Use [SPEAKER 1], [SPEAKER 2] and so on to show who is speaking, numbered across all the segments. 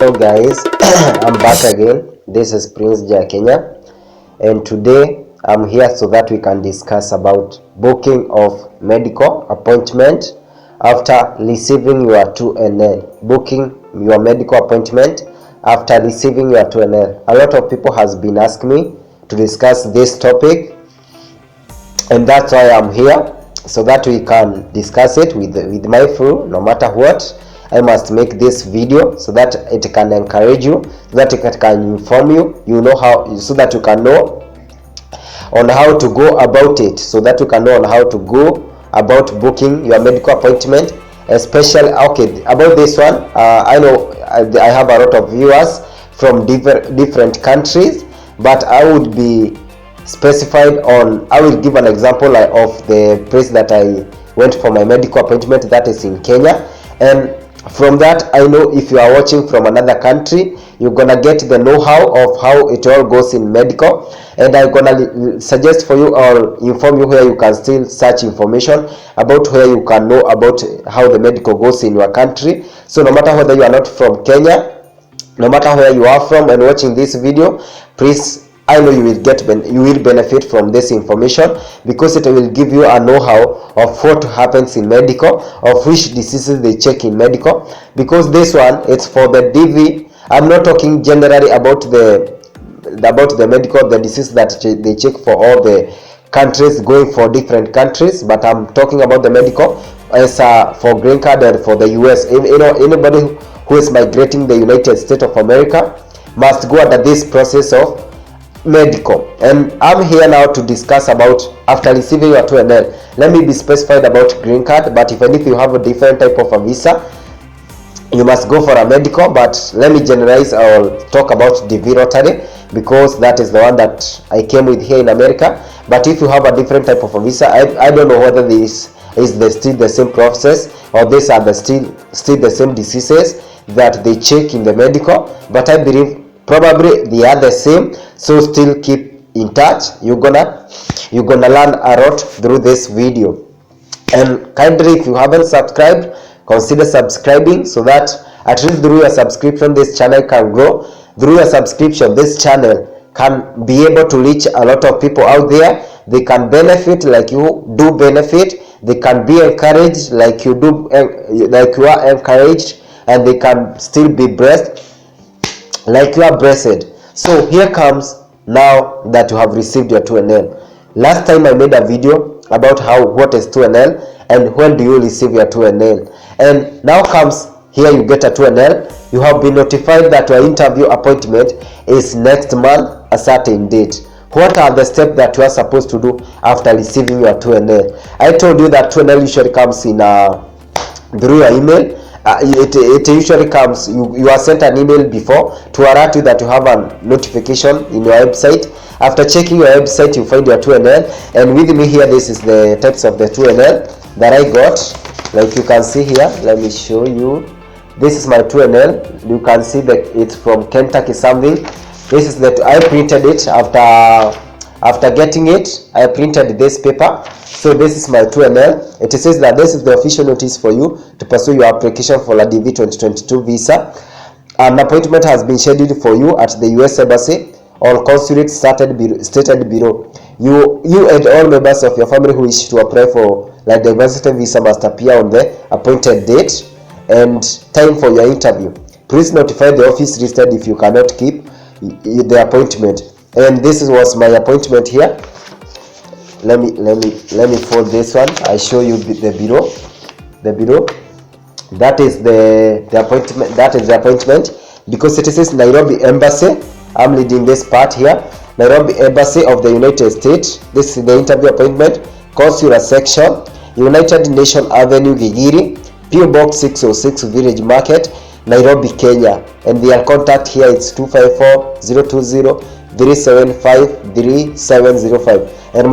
[SPEAKER 1] Hello guys, I'm back again. This is Prince Jaya Kenya, and today I'm here so that we can discuss about booking of medical appointment after receiving your 2NL. Booking your medical appointment after receiving your 2NL. A lot of people has been asking me to discuss this topic, and that's why I'm here, so that we can discuss it with my full, no matter what. I must make this video so that it can encourage you, so that it can inform you, know how, so that you can know on how to go about it, so that you can know on how to go about booking your medical appointment, especially okay about this one. I know I have a lot of viewers from different countries, but I would be specified on, I will give an example of the place that I went for my medical appointment, that is in Kenya. And from that, I know if you are watching from another country, you're gonna get the know-how of how it all goes in medical, and I'm gonna suggest for you or inform you where you can still search information about where you can know about how the medical goes in your country. So no matter whether you are not from Kenya, no matter where you are from and watching this video, please, I know you will benefit from this information, because it will give you a know-how of what happens in medical, of which diseases they check in medical. Because this one, it's for the DV. I'm not talking generally about the medical, the disease that they check for all the countries, going for different countries, but I'm talking about the medical as for green card and for the US. You know, anybody who is migrating the United States of America must go under this process of medical. And I'm here now to discuss about after receiving your 2NL. Let me be specified about green card, but even if you have a different type of a visa, you must go for a medical. But let me generalize or talk about DV Rotary, because that is the one that I came with here in America. But if you have a different type of a visa, I don't know whether this is still the same process, or these are still the same diseases that they check in the medical, but I believe probably they are the same. So still keep in touch. You're gonna learn a lot through this video. And kindly, if you haven't subscribed, consider subscribing, so that at least through your subscription this channel can grow. Through your subscription, this channel can be able to reach a lot of people out there. They can benefit like you do benefit. They can be encouraged like you do, like you are encouraged, and they can still be blessed like you are blessed. So here comes, now that you have received your 2NL. Last time I made a video about what is 2NL and when do you receive your 2NL. And now comes, here you get a 2NL. You have been notified that your interview appointment is next month, a certain date. What are the steps that you are supposed to do after receiving your 2NL? I told you that 2NL usually comes in through your email. It usually comes, you are sent an email before to alert you that you have a notification in your website. After checking your website, you find your 2NL, and with me here, this is the types of the 2NL that I got. Like you can see here, let me show you. This is my 2NL. You can see that it's from Kentucky something. This is that I printed it after getting it. I printed this paper. So this is my 2NL. It says that this is the official notice for you to pursue your application for a DV 2022 visa. An appointment has been scheduled for you at the US Embassy or consulate stated below. You and all members of your family who wish to apply for the diversity visa must appear on the appointed date and time for your interview. Please notify the office listed if you cannot keep the appointment. And this was my appointment here. Let me fold this one. I show you the below. That is the appointment. That is the appointment, because it says Nairobi Embassy. I'm leading this part here. Nairobi Embassy of the United States. This is the interview appointment. Consular section, United Nation Avenue, Gigiri, PO Box 606, Village Market, Nairobi, Kenya. And their contact here is 254-020-375-3705. And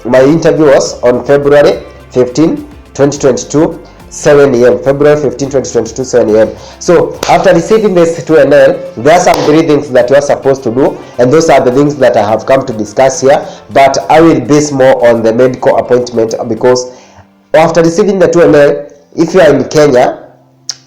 [SPEAKER 1] my interview was on February 15, 2022, 7 a.m. February 15, 2022, 7 a.m. So after receiving this 2NL, there are some 3 things that you are supposed to do, and those are the things that I have come to discuss here. But I will base more on the medical appointment, because after receiving the 2NL, if you are in Kenya,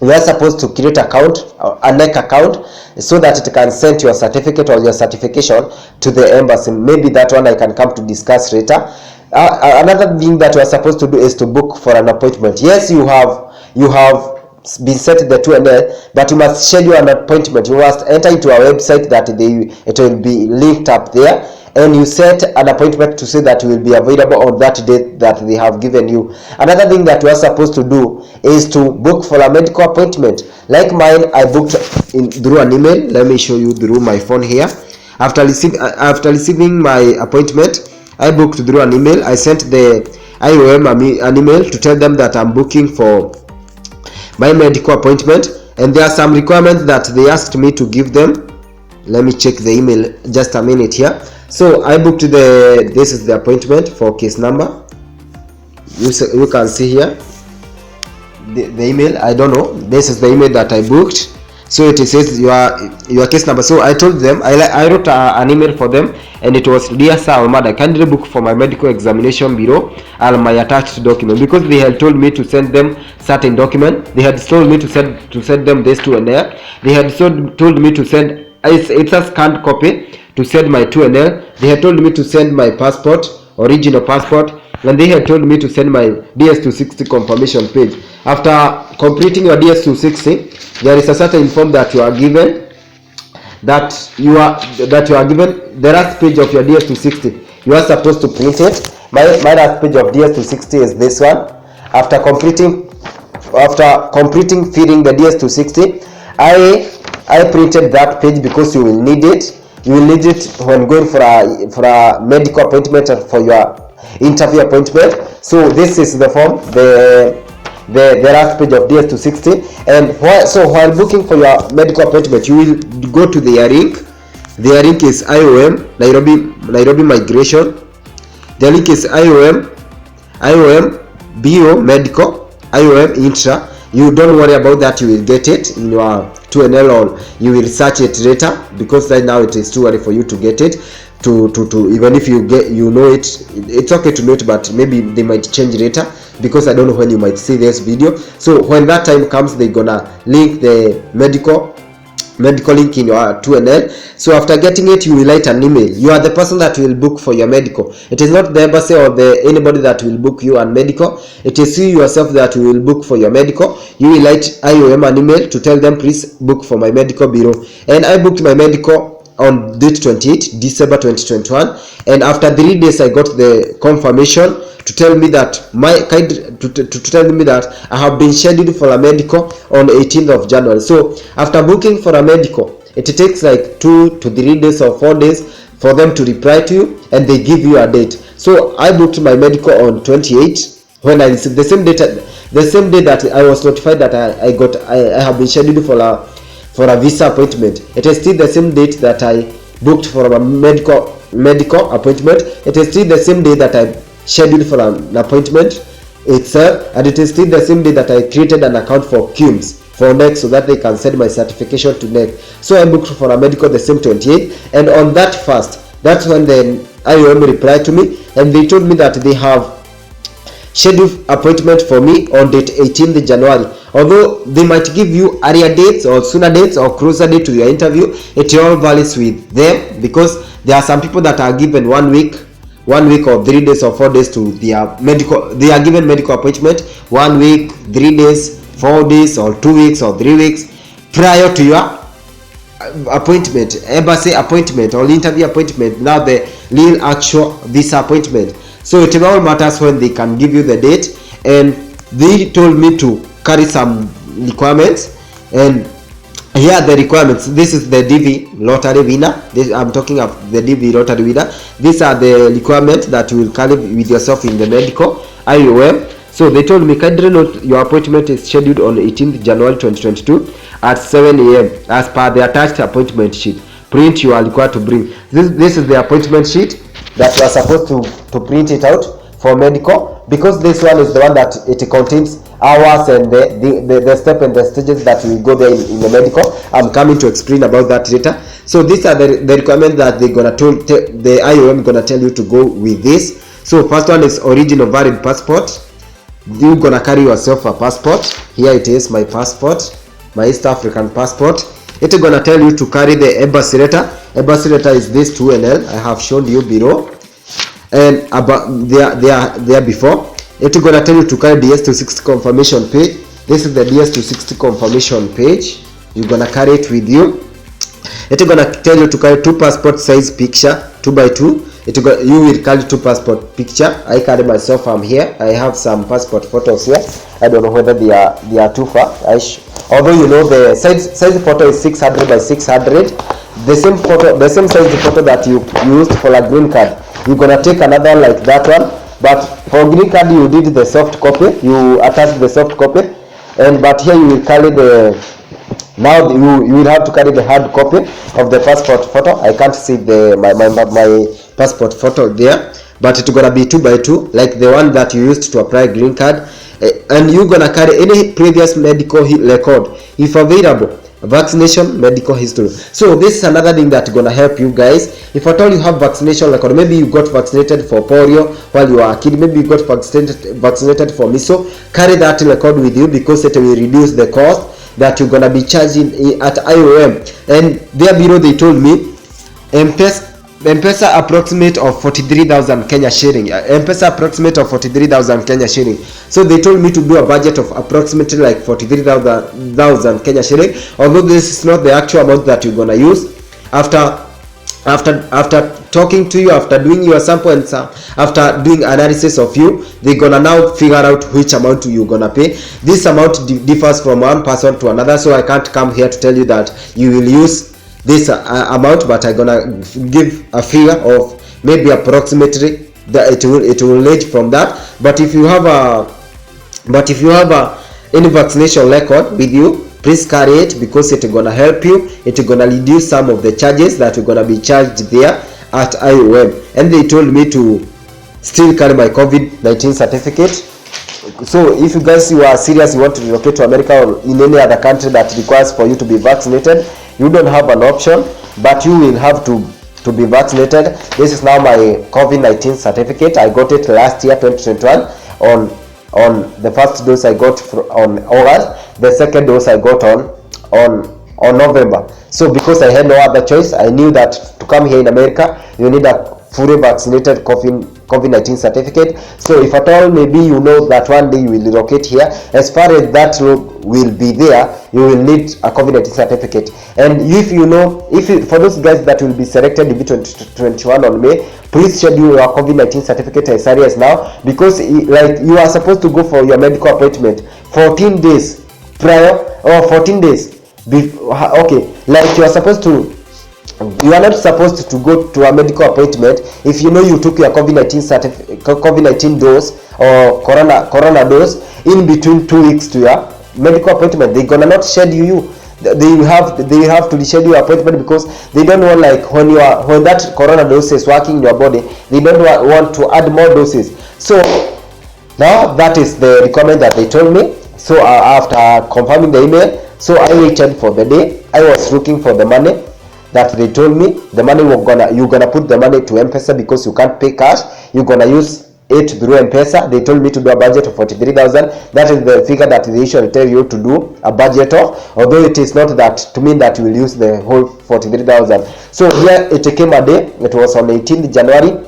[SPEAKER 1] you are supposed to create account, a NEC account, so that it can send your certificate or your certification to the embassy. Maybe that one I can come to discuss later. Another thing that you are supposed to do is to book for an appointment. Yes, you have been set the 2NL, but you must schedule an appointment. You must enter into a website that it will be linked up there, and you set an appointment to say that you will be available on that date that they have given you. Another thing that you are supposed to do is to book for a medical appointment. Like mine, I booked through an email. Let me show you through my phone here. After receiving my appointment, I booked through an email. I sent the IOM an email to tell them that I'm booking for my medical appointment, and there are some requirements that they asked me to give them. Let me check the email just a minute here. So I booked this is the appointment for case number. You can see here the email. I don't know, this is the email that I booked. So it says your case number. So I told them, I wrote an email for them, and it was, dear Sir Almada, kindly book for my medical examination bureau and my attached document, because they had told me to send them certain document. They had told me to send them this 2NL. They had told me to send, it's a scanned copy, to send my 2NL. They had told me to send my passport, original passport, and they had told me to send my DS260 confirmation page. After completing your DS260, there is a certain form that you are given, that you are given the last page of your DS260. You are supposed to print it. My last page of DS260 is this one. After completing filling the DS260, I printed that page because you will need it. You will need it when going for a medical appointment or for your interview appointment. So this is the form, the last page of DS260. And while booking for your medical appointment, you will go to their link. Their link is IOM Nairobi Migration. The link is IOM Bio Medical, IOM Intra. You don't worry about that, you will get it in your 2NL, or you will search it later, because right now it is too early for you to get it. To even if you know it, it's okay to know it, but maybe they might change later, because I don't know when you might see this video. So when that time comes, they're gonna link the medical link in your 2NL. So after getting it, you will write an email. You are the person that will book for your medical. It is not the embassy or anybody that will book you on medical. It is you yourself that will book for your medical. You will write IOM an email to tell them, please book for my medical bureau. And I booked my medical on date 28 December 2021, and after 3 days I got the confirmation to tell me that I have been scheduled for a medical on 18th of January. So after booking for a medical, it takes like 2 to 3 days or 4 days for them to reply to you, and they give you a date. So I booked my medical on 28 when I received the same day that I was notified that I have been scheduled for a visa appointment. It is still the same date that I booked for a medical appointment. It is still the same day that I scheduled for an appointment itself, and it is still the same day that I created an account for CUMS for NEC, so that they can send my certification to NEC. So I booked for a medical the same 28, and on that first, that's when the IOM replied to me, and they told me that they have scheduled appointment for me on date 18th January. Although they might give you earlier dates or sooner dates or closer date to your interview, it all varies with them, because there are some people that are given 1 week or 3 days or 4 days to their medical. They are given medical appointment 1 week, 3 days, 4 days, or 2 weeks or 3 weeks prior to your appointment, embassy appointment or interview appointment. Now the real actual visa appointment. So it all matters when they can give you the date, and they told me to carry some requirements, and here are the requirements. This is the DV lottery winner. I'm talking of the DV lottery winner. These are the requirements that you will carry with yourself in the medical IOM. So they told me, kindly note your appointment is scheduled on 18th January 2022 at 7 a.m. as per the attached appointment sheet. Print you are required to bring. This is the appointment sheet that you are supposed to print it out for medical, because this one is the one that it contains hours and the step and the stages that will go there in the medical. I'm coming to explain about that later. So these are the requirements that they're gonna the IOM gonna tell you to go with this. So first one is original valid passport. you gonna carry yourself a passport. Here it is, my passport, my East African passport. It's gonna tell you to carry the embassy letter. Embassy letter is this 2NL. I have shown you below, and about there before. It's gonna tell you to carry DS260 confirmation page. This is the DS260 confirmation page. You're gonna carry it with you. It's gonna tell you to carry 2 passport size picture, 2x2. You will carry 2 passport picture. I carry myself. I'm here. I have some passport photos here. I don't know whether they are too far. Although you know the size photo is 600 by 600. The same size photo that you used for a green card. You're gonna take another like that one. But for green card you did the soft copy. You attach the soft copy, but here you will carry the. Now you will have to carry the hard copy of the passport photo. I can't see my passport photo there, but it's gonna be 2x2 like the one that you used to apply green card, and you're gonna carry any previous medical record if available, vaccination, medical history. So this is another thing that's gonna help you guys. If at all you have vaccination record, maybe you got vaccinated for polio while you are a kid, maybe you got vaccinated for measles, carry that record with you because it will reduce the cost that you're gonna be charging at IOM. And there below they told me M-Pesa approximate of 43,000 Kenya shilling. M-Pesa approximate of 43,000 Kenya shilling. So they told me to do a budget of approximately like 43,000 Kenya shilling. Although this is not the actual amount that you're gonna use. After talking to you, after doing your sample and after doing analysis of you, they're gonna now figure out which amount you're gonna pay. This amount differs from one person to another, so I can't come here to tell you that you will use this amount, but I'm gonna give a figure of maybe approximately that it will range from that. But if you have any vaccination record with you, please carry it because it's gonna help you. It's gonna reduce some of the charges that you're gonna be charged there at IOM. And they told me to still carry my COVID-19 certificate. So if you guys are serious, you want to relocate to America or in any other country that requires for you to be vaccinated, you don't have an option, but you will have to be vaccinated. This is now my COVID-19 certificate. I got it last year 2021 on the first dose I got on August. The second dose I got on November. So because I had no other choice, I knew that to come here in America you need a fully vaccinated COVID-19 certificate. So if at all maybe you know that one day you will relocate here, as far as that will be there, you will need a COVID-19 certificate. And if you know, for those guys that will be selected in 2021 on May, please schedule your COVID-19 certificate as early as now, because like you are supposed to go for your medical appointment 14 days prior or 14 days okay, like you are not supposed to go to a medical appointment if you know you took your COVID-19 dose or corona dose in between 2 weeks to your medical appointment. They're gonna not schedule you. They have to reschedule your appointment because they don't want, like, when that corona dose is working in your body, they don't want to add more doses. So now that is the requirement that they told me. So after confirming the email, so I waited for the day. I was looking for the money that they told me. The money you're gonna put the money to M-Pesa because you can't pay cash. You're gonna use it through M-Pesa. They told me to do a budget of 43,000. That is the figure that they usually tell you to do a budget of, although it is not that to mean that you will use the whole 43,000. So here it came a day. It was on 18th January.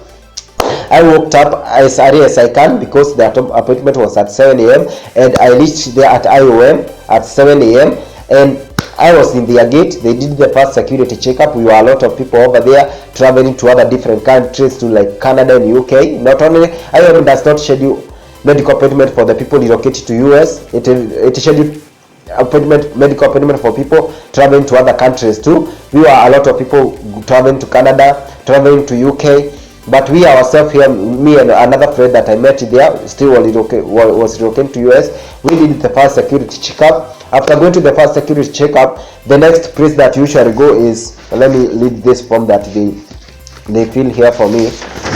[SPEAKER 1] I woke up as early as I can because the appointment was at 7 a.m. and I reached there at IOM at 7 a.m. and I was in their gate. They did the first security checkup. We were a lot of people over there traveling to other different countries, to like Canada and UK. Not only IOM does not schedule medical appointment for the people relocated to US. It scheduled medical appointment for people traveling to other countries too. We were a lot of people traveling to Canada, traveling to UK. But we ourselves here, me and another friend that I met there, still was relocating to US. We did the first security checkup. After going to the first security checkup, the next place that you usually go is, let me read this form that they fill here for me.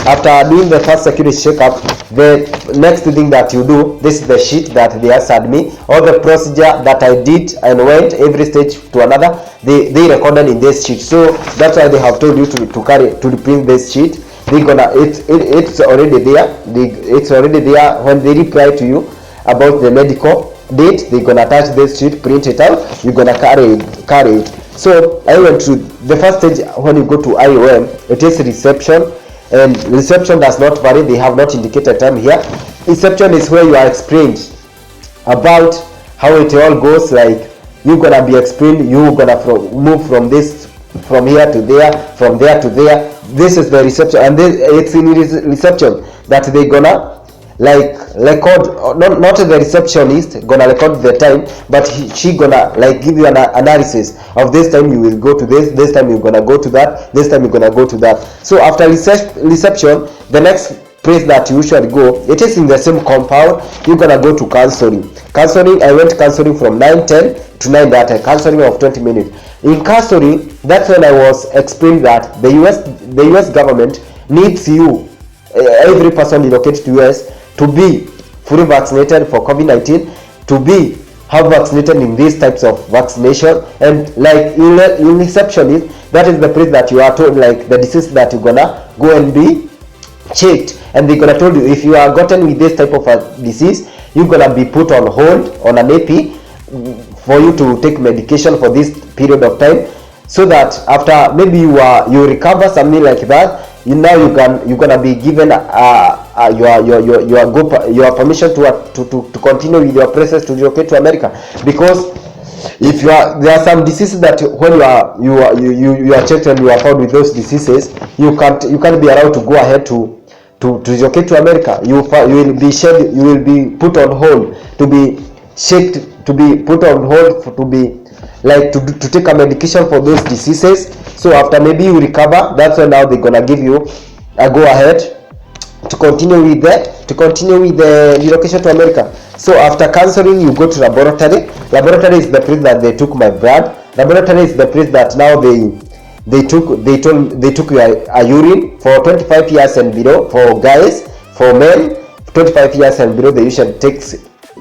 [SPEAKER 1] After doing the first security checkup, the next thing that you do, this is the sheet that they asked me, all the procedure that I did and went every stage to another, they recorded in this sheet. So that's why they have told you to reprint this sheet. It's already there. It's already there when they reply to you. about the medical date. They're gonna attach this sheet, print it out, you're gonna carry it. So I went to the first stage. When you go to IOM, it is reception, and reception does not vary. They have not indicated time here. Reception is where you are explained about how it all goes. Like, you're gonna be explained, you're gonna move from here to there, from there to there. This is the reception, and it's in reception that they gonna like record. Not the receptionist gonna record the time, but she gonna like give you an analysis of this time you will go to this time you're gonna go to that, this time you're gonna go to that. So after reception, the next place that you usually go, it is in the same compound. You're gonna go to counseling. I went counseling from 9:10 to 9:30, counseling of 20 minutes. In counseling, that's when I was explained that the US government needs you, every person relocated to US, to be fully vaccinated for COVID-19, to be have vaccinated in these types of vaccination. And like in receptionist, that is the place that you are told like the disease that you're gonna go and be checked, and they're gonna tell you if you are gotten with this type of a disease, you're gonna be put on hold on an AP for you to take medication for this period of time, so that after maybe you recover, something like that, you're gonna be given your permission to continue with your process to relocate to America. Because if there are some diseases that when you are checked and you are found with those diseases, you can't be allowed to go ahead to relocate to America. You will be put on hold, to be checked, to be put on hold to be like to take a medication for those diseases. So after maybe you recover, that's when now they're gonna give you a go ahead to continue with the relocation to America. So after counseling, you go to laboratory. Laboratory is the place that they took my blood. Laboratory is the place that now they took your urine for 25 years and below. For guys, for men 25 years and below, they usually take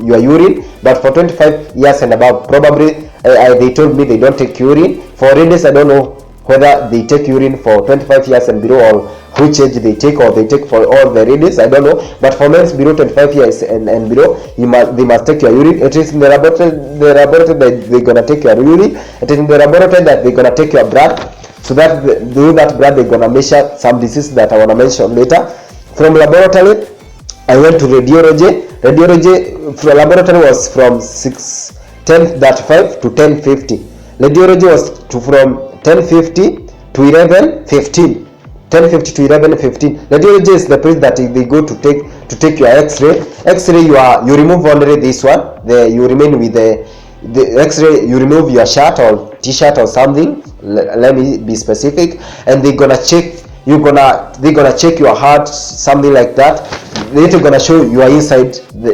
[SPEAKER 1] your urine, but for 25 years and above, probably they told me they don't take urine. For ladies, I don't know whether they take urine for 25 years and below, or which age they take, or they take for all the ladies, I don't know. But for men below 25 years and below, they must take your urine. It is in the laboratory that they're gonna take your urine. It is in the laboratory that they're gonna take your blood, so that through that blood they're gonna measure some diseases that I wanna mention later. From laboratory, I went to radiology. From laboratory was from 10:35 to 10:50. Radiology was from 10:50 to 11:15. 10:50 to 11:15. Radiology is the place that they go to take your X-ray. X-ray, you remove only this one. You remain with the X-ray. You remove your shirt or T-shirt or something. Let me be specific. And they're gonna check. They're gonna check your heart, something like that. They're gonna show your inside, the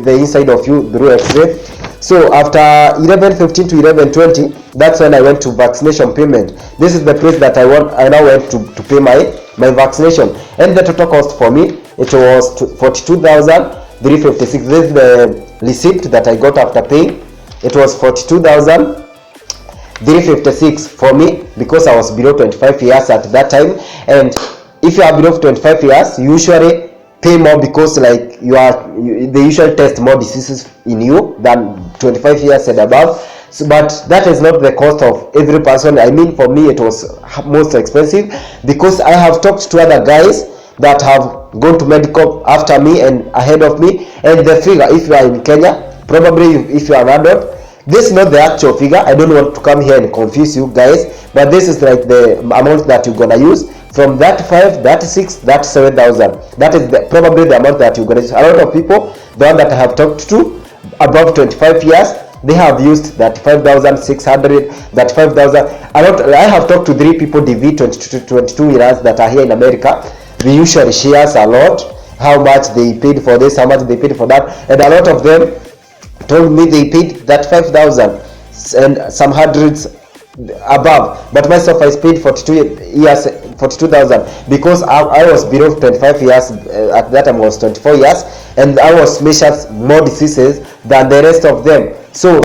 [SPEAKER 1] inside of you through X-ray. So after 11:15 to 11:20, that's when I went to vaccination payment. This is the place that I now went to pay my vaccination, and the total cost for me, it was 42,356. This is the receipt that I got after paying. It was 42,356 for me, because I was below 25 years at that time. And if you are below 25 years, you usually pay more, because like they usually test more diseases in you than 25 years and above. So, but that is not the cost of every person. I mean, for me it was most expensive, because I have talked to other guys that have gone to medical after me and ahead of me, and the figure, if you are in Kenya, probably if you are an adult, this is not the actual figure. I don't want to come here and confuse you guys, but this is like the amount that you're gonna use. From 35, 36, 37,000. That is probably the amount that you're going to use. A lot of people, the one that I have talked to, above 25 years, they have used 35,600, 35,000. I have talked to 3 people, DV 22 years, that are here in America. They usually share a lot, how much they paid for this, how much they paid for that. And a lot of them told me they paid 35,000 and some hundreds above. But myself, I paid 42,000, because I was below 25 years. At that time I was 24 years, and I was measured more diseases than the rest of them. So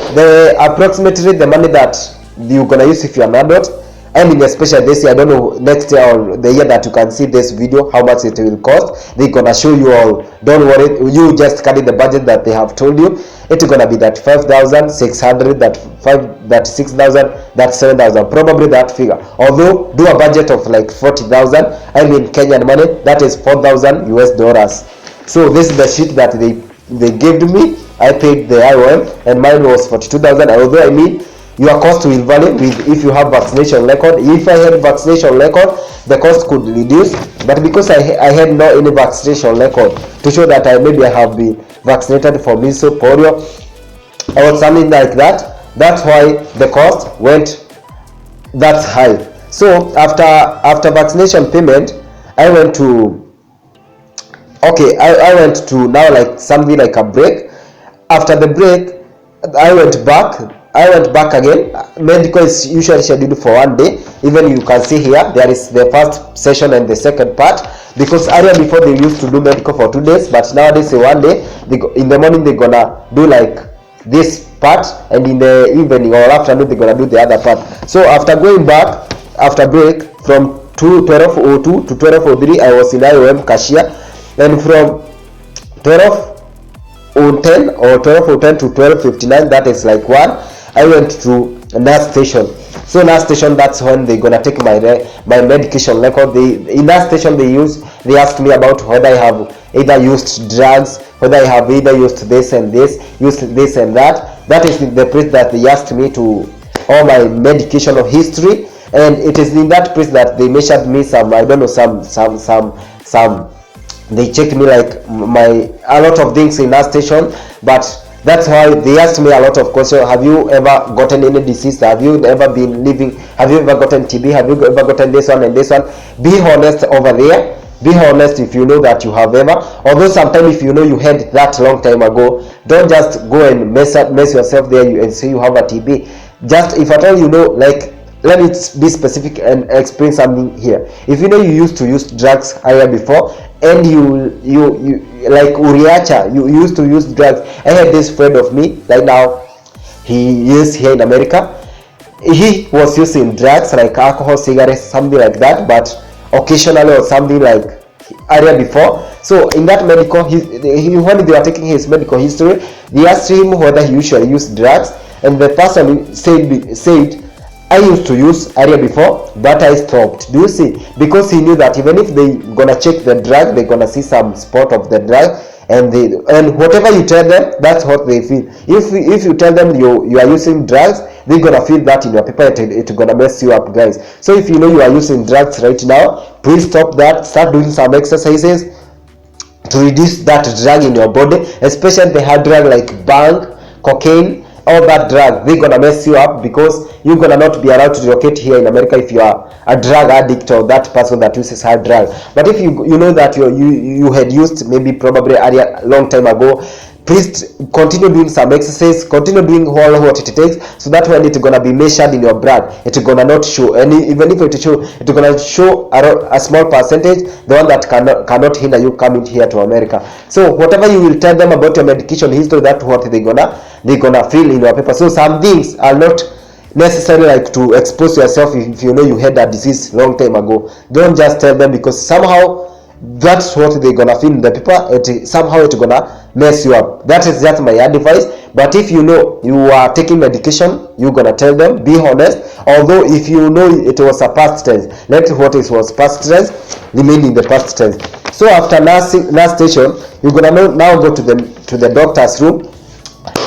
[SPEAKER 1] approximately the money that you're gonna use if you're an adult, I mean, especially this year. I don't know next year or the year that you can see this video how much it will cost. They're gonna show you all. Don't worry, you just carry the budget that they have told you. It's gonna be that 5,600, that 6,000, that 7,000, probably that figure. Although do a budget of like 40,000. I mean Kenyan money, that is 4,000 US dollars. So this is the sheet that they gave to me. I paid the IOM and mine was 42,000. Although I mean your cost will vary with if you have vaccination record. If I had vaccination record, the cost could reduce, but because I had no any vaccination record to show that I have been vaccinated for measles, polio, or something like that, that's why the cost went that high. So after vaccination payment, I went to I went to now like something like a break. After the break, I went back again. Medical is usually scheduled for 1 day. Even you can see here there is the first session and the second part, because earlier before they used to do medical for 2 days, but nowadays 1 day. In the morning they're gonna do like this part, and in the evening or afternoon they're gonna do the other part. So after going back after break from 12:02 to 12:03, I was in IOM cashier, and from 12:10 or 12:10 to 12:59, that is like 1, I went to nurse station. So nurse station, that's when they're gonna take my medication record. In nurse station they asked me about whether I have either used drugs, whether I have either used this and this, used this and that. That is the place that they asked me to all my medication of history, and it is in that place that they measured me some, I don't know, some they checked me like a lot of things in that station. But that's why they asked me a lot of questions. Have you ever gotten any disease? Have you ever been living? Have you ever gotten TB? Have you ever gotten this one and this one? Be honest over there. Be honest if you know that you have ever. Although sometimes if you know you had that long time ago, don't just go and mess yourself there and say you have a TB. Just if at all you know, like, let me be specific and explain something here. If you know you used to use drugs earlier before, and you like Uriacha, you used to use drugs. I had this friend of me, like now he is here in America. He was using drugs like alcohol, cigarettes, something like that, but occasionally or something like earlier before. So in that medical, when they were taking his medical history, they asked him whether he usually used drugs, and the person said I used to use earlier before, but I stopped. Do you see? Because he knew that even if they gonna check the drug, they're gonna see some spot of the drug, and whatever you tell them, that's what they feel. If you tell them you are using drugs, they're gonna feel that in your paper. It's gonna mess you up, guys. So if you know you are using drugs right now, please stop that. Start doing some exercises to reduce that drug in your body, especially the hard drug like bang, cocaine. All that drug, they're gonna mess you up, because you're gonna not be allowed to relocate here in America if you are a drug addict or that person that uses hard drug. But if you know that you had used maybe probably a long time ago, please continue doing some exercise, continue doing all what it takes, so that when it's gonna be measured in your blood, it's gonna not show. And even if it show, it's gonna show a small percentage, the one that cannot hinder you coming here to America. So whatever you will tell them about your medication history, that's what they're gonna feel in your paper. So some things are not necessarily like to expose yourself if you know you had that disease long time ago. Don't just tell them, because somehow that's what they're gonna feel in the paper. Somehow it's gonna mess you up. That is just my advice. But if you know you are taking medication, you're gonna tell them, be honest. Although if you know it was a past tense, let what it was past tense remain in the past tense. So after nurse station, you're gonna now go to the doctor's room.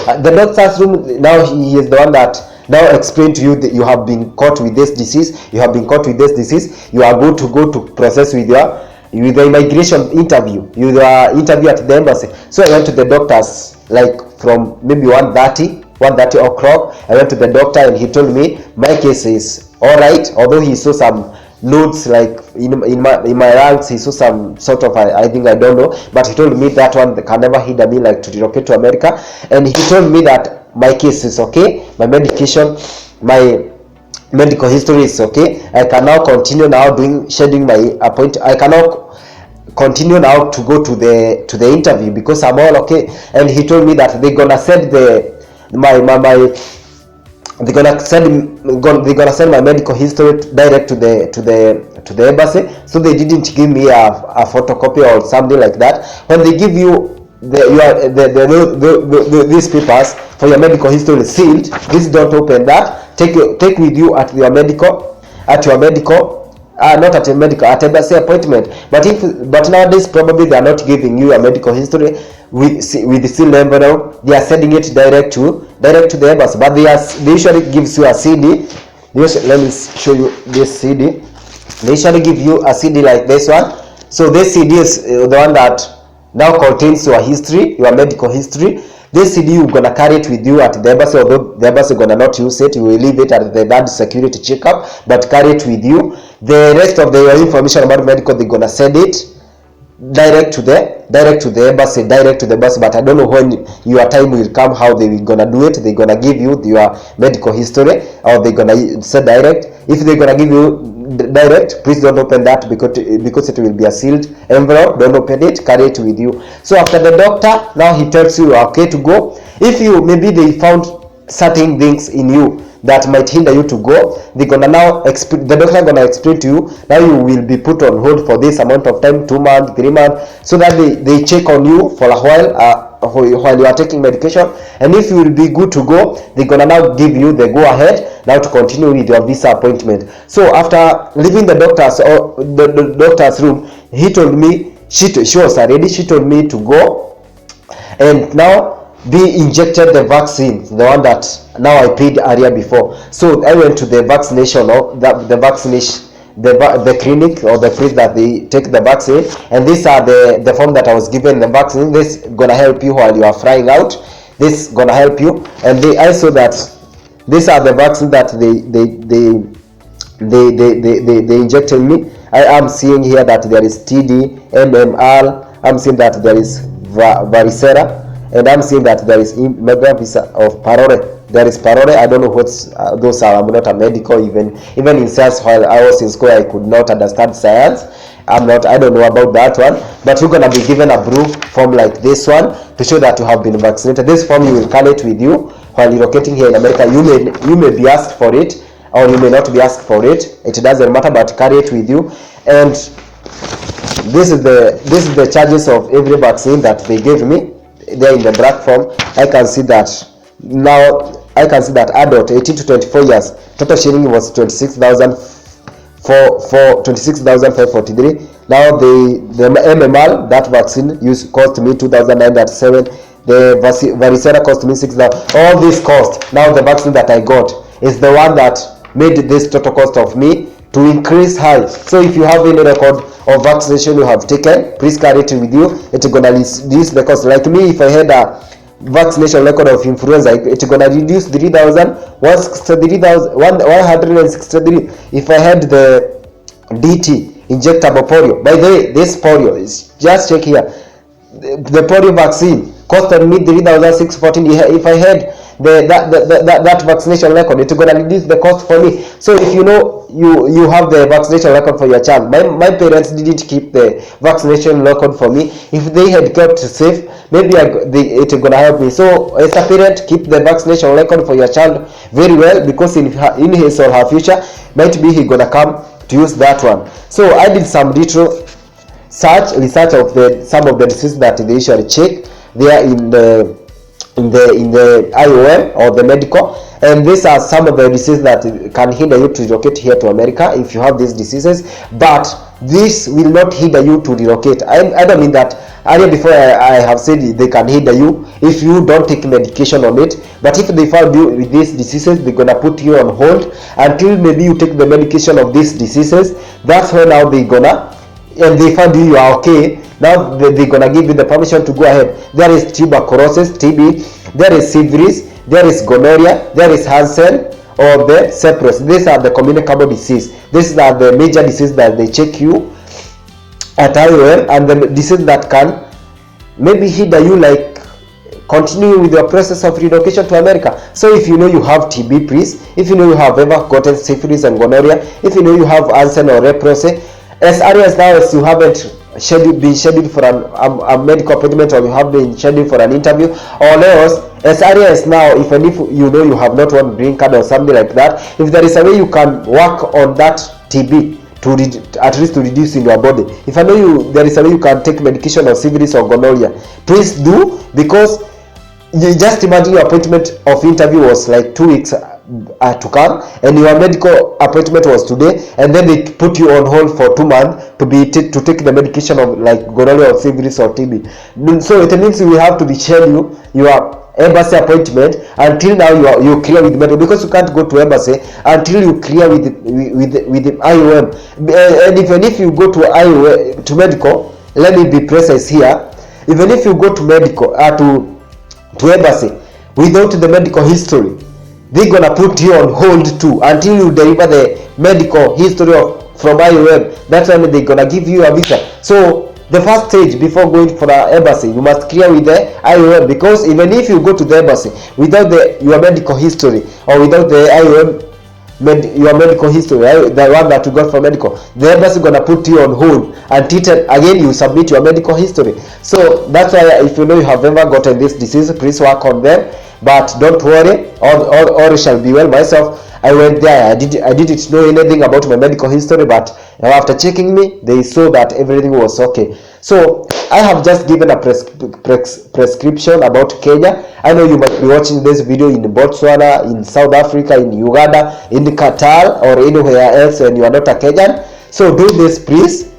[SPEAKER 1] The doctor's room, now he is the one that now explain to you that you have been caught with this disease. You have been caught with this disease. You are good to go to process with the immigration interview. You are interview at the embassy. So I went to the doctors like from maybe 1:30 o'clock. I went to the doctor and he told me my case is all right. Although he saw some nodes like in my lungs, he saw some sort of I think, I don't know, but he told me that one can never hinder me like to relocate to America. And he told me that my case is okay, my medication, my medical history is okay. I can now continue now scheduling my appointment. I can now continue now to go to the interview because I'm all okay. And he told me that they're gonna send they're gonna send my medical history direct to the embassy. So they didn't give me a photocopy or something like that. When they give you these papers for your medical history sealed, please don't open that. Take with you at your medical not at a medical, at embassy appointment. But nowadays probably they are not giving you a medical history with the sealed envelope. They are sending it direct to the embassy. But they usually gives you a CD. Let me show you this CD. They usually give you a CD like this one. So this CD is the one that now contains your history, your medical history. This CD you're gonna carry it with you at the embassy, although the embassy gonna not use it. You will leave it at the third security checkup, but carry it with you. The rest of the information about medical, they're gonna send it direct to the embassy. But I don't know when your time will come, how they will gonna do it. They're gonna give you your medical history, or they're gonna say direct. If they're gonna give you direct, please don't open that because it will be a sealed envelope. Don't open it, carry it with you. So after the doctor, now he tells you are okay to go. If you maybe they found certain things in you that might hinder you to go, the doctor gonna explain to you. Now you will be put on hold for this amount of time, 2 months, 3 months, so that they check on you for a while you are taking medication. And if you will be good to go, they're gonna now give you the go ahead now to continue with your visa appointment. So after leaving the doctor's room, he told me she was ready. She told me to go and now be injected the vaccine, the one that now I paid earlier before. So I went to the vaccination, or the vaccination, the clinic or the place that they take the vaccine, and these are the form that I was given the vaccine. This gonna help you while you are flying out. This gonna help you. And I saw that these are the vaccine that they injected me. I am seeing here that there is TD, MMR. I'm seeing that there is varicella, and I'm seeing that there is mega visa of parole. There is parole. I don't know what those are. I'm not a medical. Even in science, while I was in school, I could not understand science. I don't know about that one. But you're gonna be given a blue form like this one to show that you have been vaccinated. This form you will carry it with you while relocating here in America. You may be asked for it, or you may not be asked for it. It doesn't matter, but carry it with you. And this is the charges of every vaccine that they gave me. There in the black form, I can see that now. I can see that adult 18 to 24 years, total sharing was 26,000 for 26,543. Now the MMR, that vaccine cost me 2,907. The varicella cost me 6,000. All this cost. Now the vaccine that I got is the one that made this total cost of me to increase high. So if you have any record of vaccination you have taken, please carry it with you. It's gonna reduce the cost. Like me, if I had a vaccination record of influenza, it's gonna reduce 163. If I had the DT, injectable polio. By the way, this polio is, just check here, the polio vaccine costed me 3,614. If I had that vaccination record, it's gonna reduce the cost for me. So if you know you have the vaccination record for your child, my parents didn't keep the vaccination record for me. If they had kept safe, maybe it's gonna help me. So as a parent, keep the vaccination record for your child very well, because in his or her future, might be he gonna come to use that one. So I did some detailed research of some of the diseases that they usually check there in the IOM or the medical, and these are some of the diseases that can hinder you to relocate here to America if you have these diseases. But this will not hinder you to relocate. I don't mean that. Earlier before I have said they can hinder you if you don't take medication on it. But if they found you with these diseases, they're gonna put you on hold until maybe you take the medication of these diseases. That's when now they found you are okay. Now they're gonna give you the permission to go ahead. There is tuberculosis, TB, there is syphilis, there is gonorrhea, there is Hansen or the Cyprus. These are the communicable disease. These are the major diseases that they check you at IOM, and the disease that can maybe hinder you, like continue with your process of relocation to America. So if you know you have TB, please. If you know you have ever gotten syphilis and gonorrhea, if you know you have Hansen or leprosy, as early as now as you haven't been scheduled for a medical appointment, or you have been scheduled for an interview, or else as early as now, even if you know you have not won green card or something like that, if there is a way you can work on that TB to at least to reduce in your body, if I know there is a way you can take medication of syphilis or gonorrhea, please do, because you just imagine your appointment of interview was like 2 weeks to come, and your medical appointment was today, and then they put you on hold for 2 months to take the medication of like gonorrhea or syphilis or TB. So it means you have to be scheduled your embassy appointment until now you clear with medical, because you can't go to embassy until you clear with the IOM. And even if you go to IOM to medical, let me be precise here, even if you go to medical to embassy without the medical history, they're gonna put you on hold too until you deliver the medical history from IOM. That's when they're gonna give you a visa. So the first stage before going for the embassy, you must clear with the IOM, because even if you go to the embassy without your medical history, or without the IOM your medical history, the one that you got for medical, the embassy gonna put you on hold until again you submit your medical history. So that's why if you know you have ever gotten this disease, please work on them. But don't worry, all shall be well. Myself, I went there, I didn't know anything about my medical history, but after checking me, they saw that everything was okay. So I have just given a prescription about Kenya. I know you might be watching this video in Botswana, in South Africa, in Uganda, in Qatar, or anywhere else, and you are not a Kenyan. So do this, please.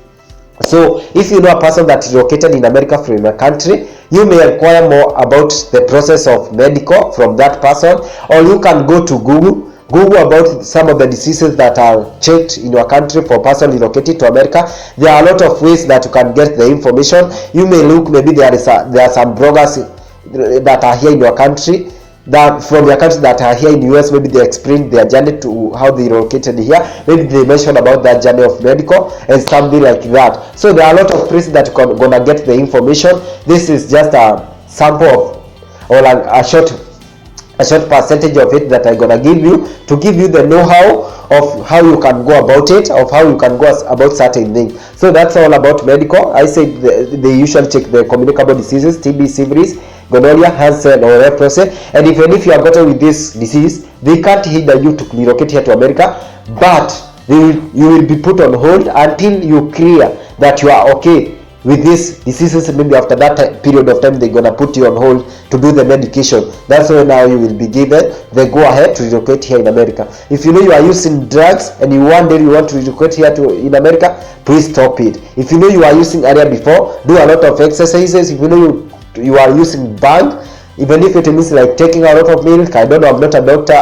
[SPEAKER 1] So if you know a person that is located in America from a country, you may inquire more about the process of medical from that person, or you can go to Google about some of the diseases that are checked in your country for person relocated to America. There are a lot of ways that you can get the information. You may look, maybe there are some bloggers that are here in your country, that from your country that are here in US, maybe they explain their journey to how they relocated here, maybe they mention about that journey of medical and something like that. So there are a lot of places that you're gonna get the information. This is just a sample of, or a short percentage of it that I'm gonna give you, to give you the know-how of how you can go about it, of how you can go about certain things. So that's all about medical. I said they usually check the communicable diseases, TB, syphilis, gonorrhea, Hansen, or leprosy. And even if you are gotten with this disease, they can't hinder you to relocate here to America, but you will be put on hold until you clear that you are okay with these diseases. Maybe after that period of time, they're gonna put you on hold to do the medication. That's why now you will be given the go ahead to relocate here in America. If you know you are using drugs and you one day you want to relocate here in America, please stop it. If you know you are using area before, do a lot of exercises. If you know you are using bang, even if it means like taking a lot of milk. I don't know, I'm not a doctor,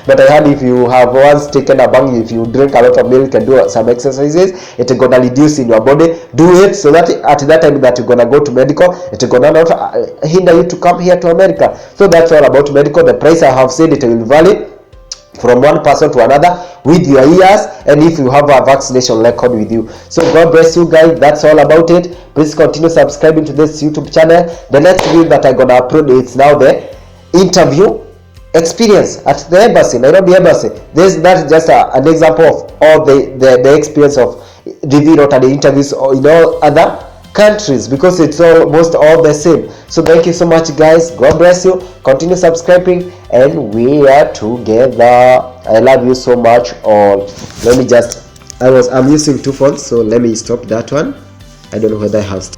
[SPEAKER 1] but I heard if you have once taken a bang, if you drink a lot of milk and do some exercises, it's gonna reduce in your body. Do it so that at that time that you're gonna go to medical, it's gonna not hinder you to come here to America. So that's all about medical. The price I have said, it will vary from one person to another with your years, and if you have a vaccination record with you. So God bless you guys. That's all about it. Please continue subscribing to this YouTube channel. The next video that I'm gonna upload is now the interview experience at the embassy, Nairobi embassy. That's just an example of all the experience of reviewing out the interviews in all other countries, because it's almost all the same. So thank you so much guys. God bless you. Continue subscribing, and we are together. I love you so much all. Let me just I'm using two phones, so let me stop that one. I don't know whether I have stopped.